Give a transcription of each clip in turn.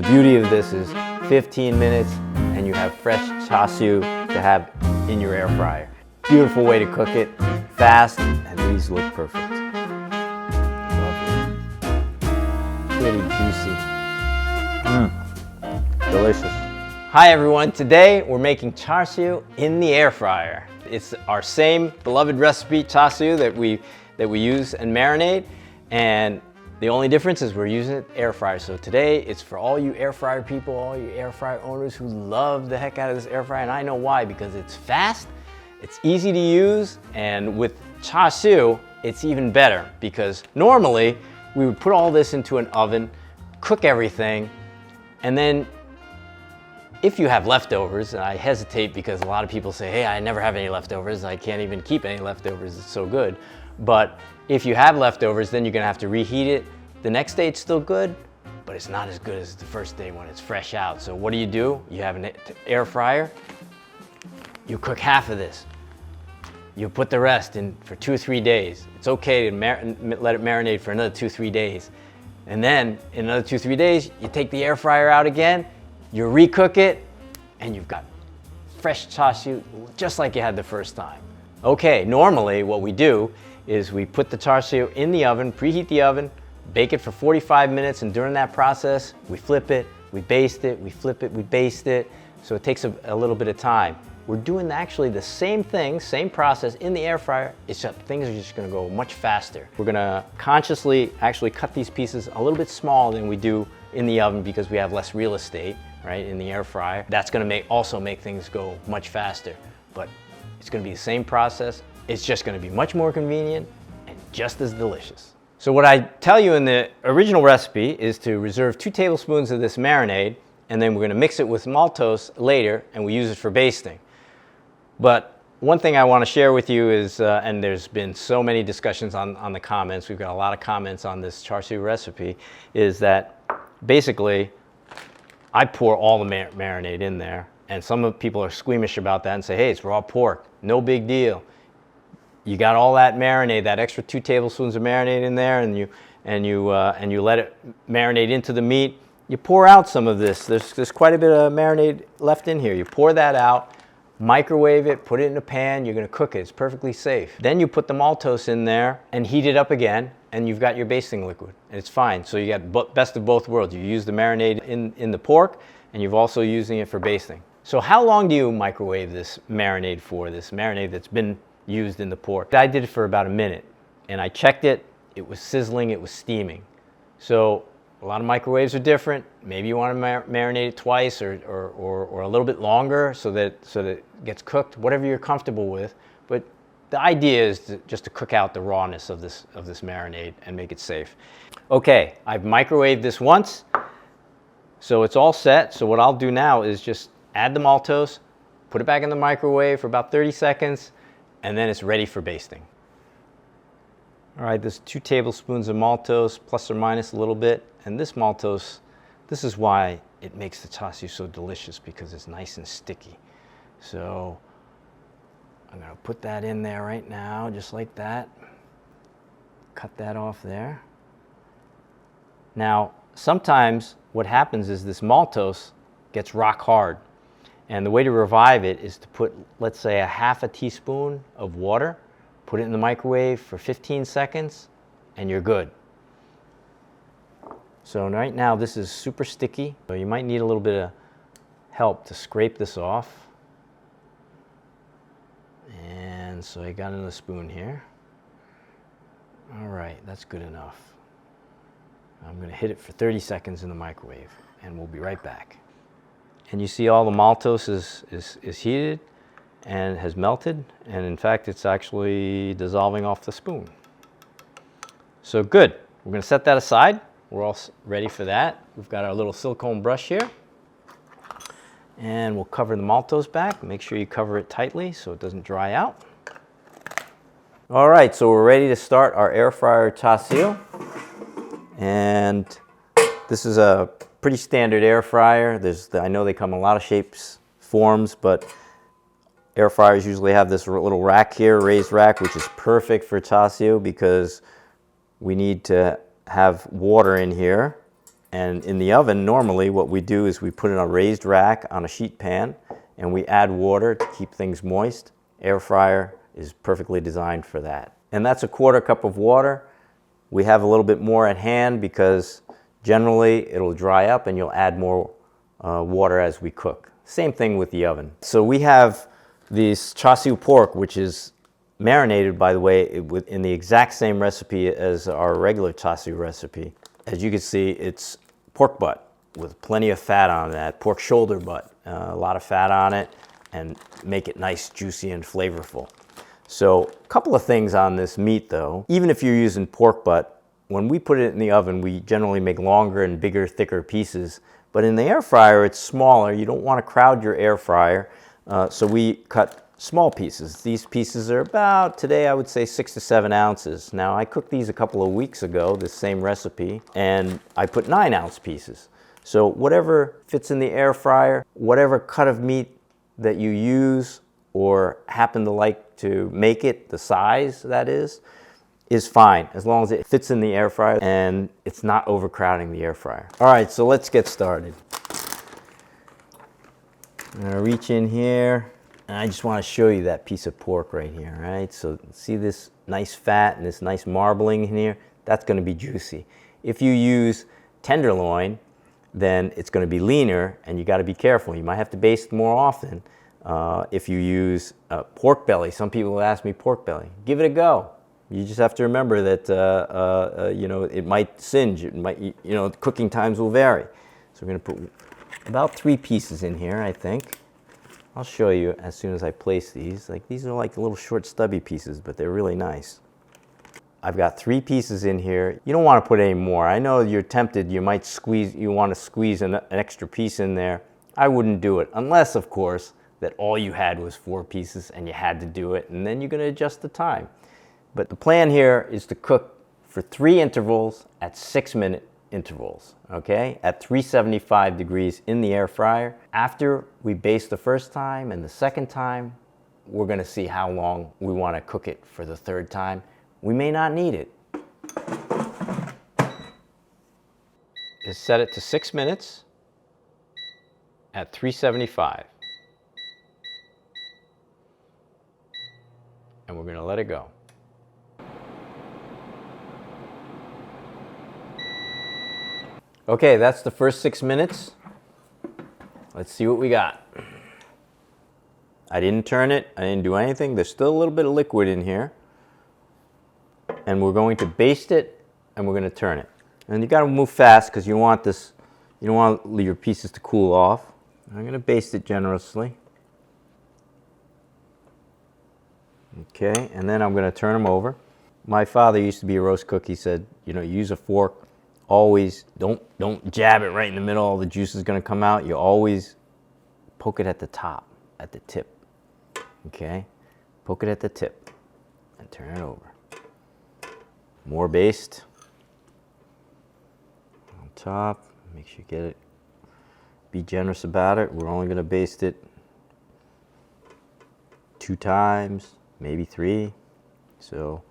beauty of this is 15 minutes and you have fresh char siu to have in your air fryer. Beautiful way to cook it, fast, and these look perfect. Lovely. Pretty juicy. Delicious. Hi everyone, today we're making char siu in the air fryer. It's our same beloved recipe char siu that we use and marinate, and the only difference is we're using it air fryer. So today it's for all you air fryer people, all you air fryer owners who love the heck out of this air fryer, and I know why, because it's fast, it's easy to use, and with char siu it's even better because normally we would put all this into an oven, cook everything, and then if you have leftovers, and I hesitate because a lot of people say, hey, I never have any leftovers, I can't even keep any leftovers, it's so good. But if you have leftovers, then you're gonna have to reheat it. The next day it's still good, but it's not as good as the first day when it's fresh out. So what do? You have an air fryer, you cook half of this. You put the rest in for 2 or 3 days. It's okay to let it marinate for another 2 or 3 days. And then in another 2 or 3 days, you take the air fryer out again, you recook it, and you've got fresh char siu just like you had the first time. Okay, normally what we do is we put the char siu in the oven, preheat the oven, bake it for 45 minutes, and during that process, we flip it, we baste it, we flip it, we baste it, so it takes a little bit of time. We're doing actually the same thing, same process in the air fryer, except things are just gonna go much faster. We're gonna consciously actually cut these pieces a little bit smaller than we do in the oven because we have less real estate, right, in the air fryer. That's gonna also make things go much faster, but it's gonna be the same process. It's just gonna be much more convenient and just as delicious. So what I tell you in the original recipe is to reserve 2 tablespoons of this marinade, and then we're gonna mix it with maltose later, and we use it for basting. But one thing I wanna share with you is, and there's been so many discussions on the comments, we've got a lot of comments on this char siu recipe, is that basically, I pour all the marinade in there, and some people are squeamish about that and say, hey, it's raw pork, no big deal. You got all that marinade, that extra 2 tablespoons of marinade in there, and you let it marinate into the meat. You pour out some of this. There's quite a bit of marinade left in here. You pour that out, microwave it, put it in a pan. You're gonna cook it. It's perfectly safe. Then you put the maltose in there and heat it up again, and you've got your basting liquid, and it's fine. So you got best of both worlds. You use the marinade in the pork, and you've also using it for basting. So how long do you microwave this marinade for? This marinade that's been used in the pork. I did it for about a minute, and I checked it. It was sizzling, it was steaming. So a lot of microwaves are different. Maybe you want to marinate it twice or a little bit longer so that it gets cooked, whatever you're comfortable with. But the idea is just to cook out the rawness of this marinade and make it safe. Okay, I've microwaved this once, so it's all set. So what I'll do now is just add the maltose, put it back in the microwave for about 30 seconds, and then it's ready for basting. All right, there's 2 tablespoons of maltose, plus or minus a little bit. And this maltose, this is why it makes the char siu so delicious, because it's nice and sticky. So I'm gonna put that in there right now, just like that. Cut that off there. Now, sometimes what happens is this maltose gets rock hard. And the way to revive it is to put, let's say, a half a teaspoon of water, put it in the microwave for 15 seconds, and you're good. So right now this is super sticky, so you might need a little bit of help to scrape this off. And so I got another spoon here. All right, that's good enough. I'm gonna hit it for 30 seconds in the microwave, and we'll be right back. And you see all the maltose is heated and has melted, and in fact it's actually dissolving off the spoon. So good. We're going to set that aside. We're all ready for that. We've got our little silicone brush here, and we'll cover the maltose back. Make sure you cover it tightly so it doesn't dry out. All right, so we're ready to start our air fryer char siu, and this is a pretty standard air fryer. I know they come in a lot of shapes, forms, but air fryers usually have this little rack here, raised rack, which is perfect for char siu because we need to have water in here And in the oven, normally what we do is we put it on a raised rack on a sheet pan and we add water to keep things moist. Air fryer is perfectly designed for that. And that's a 1/4 cup of water. We have a little bit more at hand because generally it'll dry up and you'll add more water as we cook. Same thing with the oven. So we have this Char Siu pork, which is marinated, by the way, in the exact same recipe as our regular Char Siu recipe. As you can see, it's pork butt with plenty of fat on that, pork shoulder butt, a lot of fat on it, and make it nice, juicy, and flavorful. So a couple of things on this meat though. Even if you're using pork butt, when we put it in the oven, we generally make longer and bigger, thicker pieces. But in the air fryer, it's smaller. You don't want to crowd your air fryer, so we cut small pieces. These pieces are about, today I would say 6 to 7 ounces. Now I cooked these a couple of weeks ago, this same recipe, and I put 9-ounce pieces. So whatever fits in the air fryer, whatever cut of meat that you use or happen to like to make it, the size that is fine, as long as it fits in the air fryer and it's not overcrowding the air fryer. All right, so let's get started. I'm gonna reach in here. And I just want to show you that piece of pork right here, right? So see this nice fat and this nice marbling in here? That's going to be juicy. If you use tenderloin, then it's going to be leaner and you got to be careful. You might have to baste more often. If you use pork belly, some people will ask me pork belly. Give it a go. You just have to remember that you know, it might singe. It might, you know, cooking times will vary. So we're going to put about 3 pieces in here, I think. I'll show you as soon as I place these. Like, these are like little short stubby pieces, but they're really nice. I've got 3 pieces in here. You don't want to put any more. I know you're tempted, you might squeeze, you want to squeeze an extra piece in there. I wouldn't do it, unless of course that all you had was 4 pieces and you had to do it, and then you're going to adjust the time. But the plan here is to cook for 3 intervals at 6-minute intervals, okay, at 375 degrees in the air fryer. After we baste the first time and the second time, we're going to see how long we want to cook it for the 3rd time. We may not need it. Just set it to 6 minutes at 375. And we're going to let it go. Okay, that's the first 6 minutes. Let's see what we got. I didn't turn it, I didn't do anything. There's still a little bit of liquid in here. And we're going to baste it and we're going to turn it. And you got to move fast because you want this, you don't want your pieces to cool off. I'm going to baste it generously. Okay, and then I'm going to turn them over. My father used to be a roast cook. He said, you know, use a fork. Always don't jab it right in the middle. All the juice is going to come out. You always poke it at the top, at the tip. Okay, poke it at the tip and turn it over. More baste on top. Make sure you get it. Be generous about it. We're only going to baste it 2 times, maybe 3. So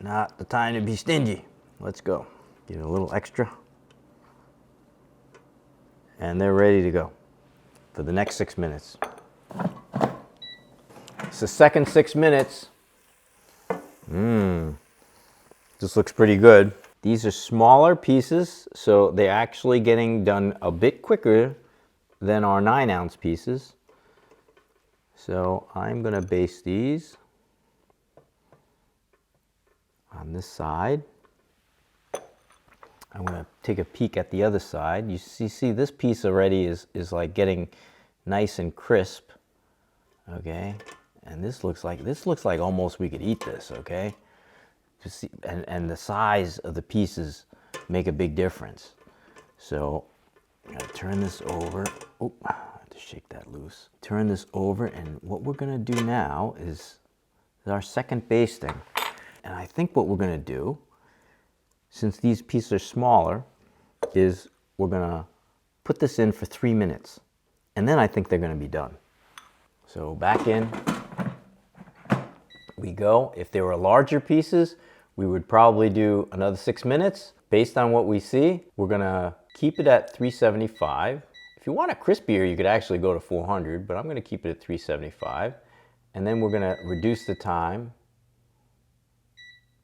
not the time to be stingy. Let's go. Get a little extra. And they're ready to go for the next 6 minutes. It's the second 6 minutes. This looks pretty good. These are smaller pieces, so they're actually getting done a bit quicker than our 9-ounce pieces. So I'm going to baste these on this side. I'm going to take a peek at the other side. You see this piece already is like getting nice and crisp. Okay, and this looks like almost we could eat this. Okay, and the size of the pieces make a big difference. So I'm going to turn this over. Oh, I have to shake that loose. Turn this over, and what we're going to do now is our second basting. And I think what we're going to do, since these pieces are smaller, is we're going to put this in for 3 minutes. And then I think they're going to be done. So back in we go. If they were larger pieces, we would probably do another 6 minutes. Based on what we see, we're going to keep it at 375. If you want it crispier, you could actually go to 400, but I'm gonna keep it at 375. And then we're gonna reduce the time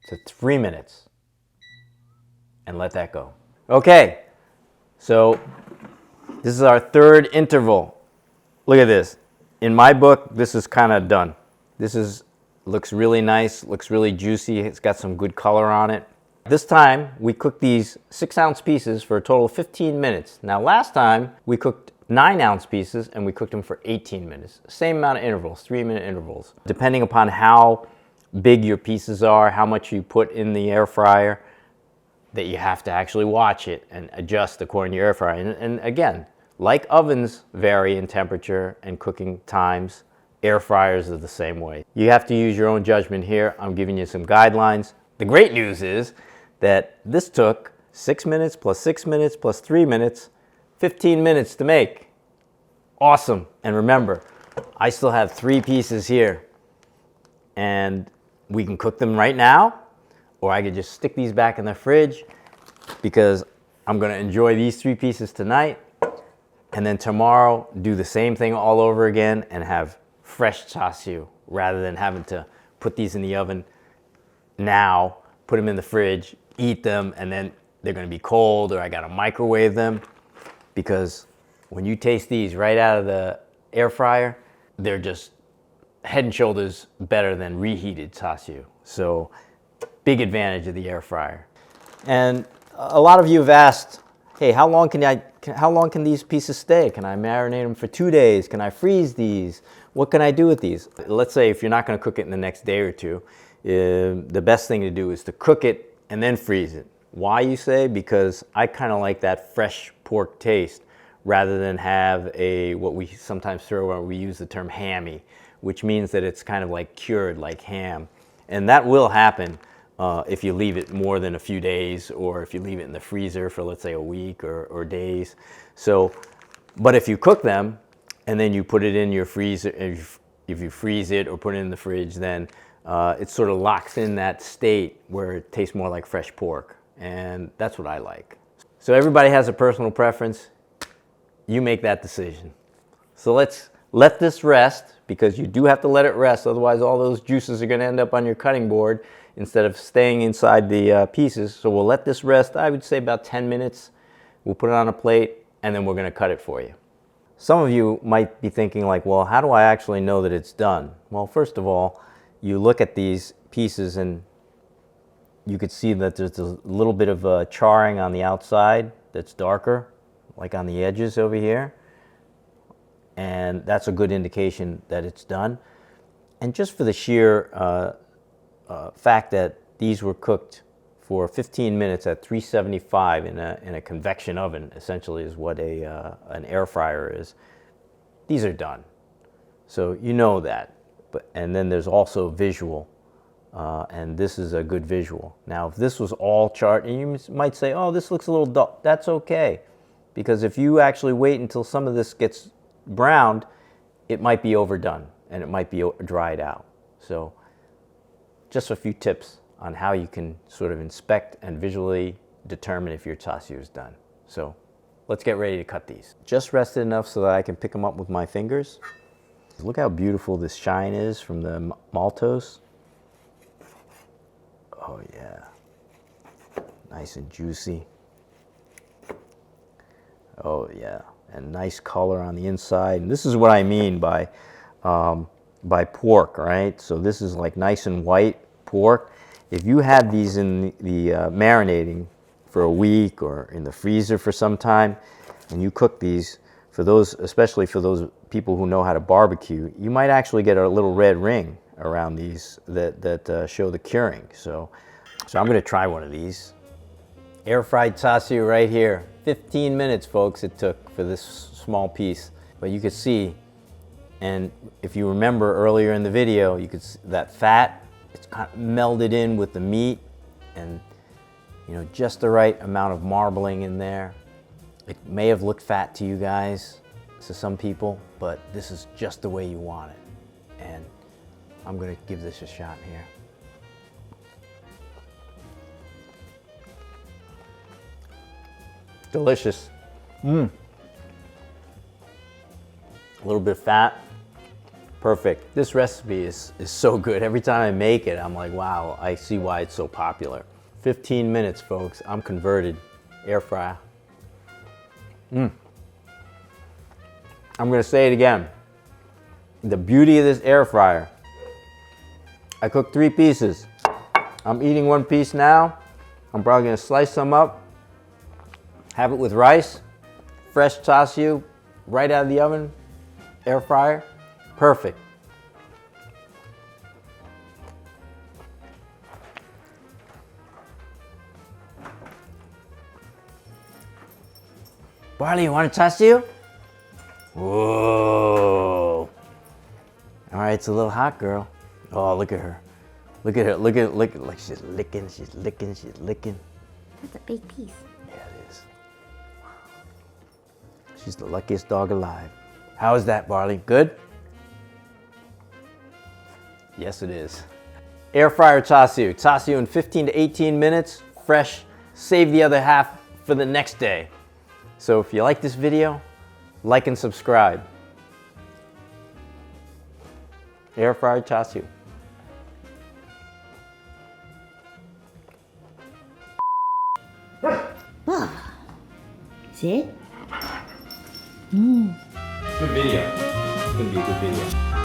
to 3 minutes and let that go. Okay, so this is our third interval. Look at this. In my book, this is kind of done. Looks really nice, looks really juicy. It's got some good color on it. This time, we cooked these 6-ounce pieces for a total of 15 minutes. Now, last time, we cooked 9-ounce pieces and we cooked them for 18 minutes. Same amount of intervals, 3-minute intervals. Depending upon how big your pieces are, how much you put in the air fryer, that you have to actually watch it and adjust according to your air fryer. And again, like ovens vary in temperature and cooking times, air fryers are the same way. You have to use your own judgment here. I'm giving you some guidelines. The great news is that this took 6 minutes plus 6 minutes plus 3 minutes, 15 minutes to make. Awesome. And remember, I still have 3 pieces here. And we can cook them right now, or I could just stick these back in the fridge because I'm going to enjoy these 3 pieces tonight. And then tomorrow, do the same thing all over again and have fresh char siu rather than having to put these in the oven now, put them in the fridge, eat them, and then they're going to be cold, or I got to microwave them. Because when you taste these right out of the air fryer, they're just head and shoulders better than reheated char siu. So big advantage of the air fryer. And a lot of you have asked, hey, how long can these pieces stay? Can I marinate them for 2 days? Can I freeze these? What can I do with these? Let's say if you're not going to cook it in the next day or two, the best thing to do is to cook it and then freeze it. Why, you say? Because I kind of like that fresh pork taste rather than have what we sometimes throw around, we use the term hammy, which means that it's kind of like cured like ham. And that will happen if you leave it more than a few days, or if you leave it in the freezer for, let's say, a week or days. So, but if you cook them and then you put it in your freezer, if you freeze it or put it in the fridge, then it sort of locks in that state where it tastes more like fresh pork. And that's what I like. So everybody has a personal preference. You make that decision. So let's let this rest, because you do have to let it rest. Otherwise, all those juices are going to end up on your cutting board instead of staying inside the pieces. So we'll let this rest, I would say about 10 minutes. We'll put it on a plate, and then we're going to cut it for you. Some of you might be thinking like, well, how do I actually know that it's done? Well, first of all, you look at these pieces and you could see that there's a little bit of charring on the outside that's darker, like on the edges over here. And that's a good indication that it's done. And just for the sheer fact that these were cooked for 15 minutes at 375 in a convection oven, essentially is what an air fryer is, these are done. So you know that. And then there's also visual, and this is a good visual. Now, if this was all charred, and you might say, oh, this looks a little dull, that's okay. Because if you actually wait until some of this gets browned, it might be overdone and it might be dried out. So just a few tips on how you can sort of inspect and visually determine if your char siu is done. So let's get ready to cut these. Just rested enough so that I can pick them up with my fingers. Look how beautiful this shine is from the maltose. Oh yeah, nice and juicy. Oh yeah, and nice color on the inside. And this is what I mean by pork, right? So this is like nice and white pork. If you had these in the marinating for a week or in the freezer for some time, and you cook these, for those, especially for those people who know how to barbecue, you might actually get a little red ring around these that show the curing. So I'm going to try one of these. Air fried char siu right here. 15 minutes, folks, it took for this small piece. But you could see, and if you remember earlier in the video, you could see that fat, it's kind of melded in with the meat, and you know, just the right amount of marbling in there. It may have looked fat to you guys, to some people, but this is just the way you want it. And I'm going to give this a shot here. Delicious. A little bit of fat. Perfect. This recipe is so good. Every time I make it, I'm like, wow, I see why it's so popular. 15 minutes, folks. I'm converted. Air fryer. I'm gonna say it again. The beauty of this air fryer. I cooked 3 pieces. I'm eating 1 piece now. I'm probably gonna slice some up, have it with rice, fresh char siu, right out of the oven, air fryer. Perfect. Barley, you want a char siu? Whoa. All right, it's a little hot, girl. Oh, look at her. Look at her, look at, like she's licking, she's licking, she's licking. That's a big piece. Yeah, it is. She's the luckiest dog alive. How is that, Barley? Good? Yes, it is. Air fryer char siu. Char siu in 15 to 18 minutes, fresh. Save the other half for the next day. So if you like this video, like and subscribe. Air fryer char siu. See? Good video. It's gonna be a good video.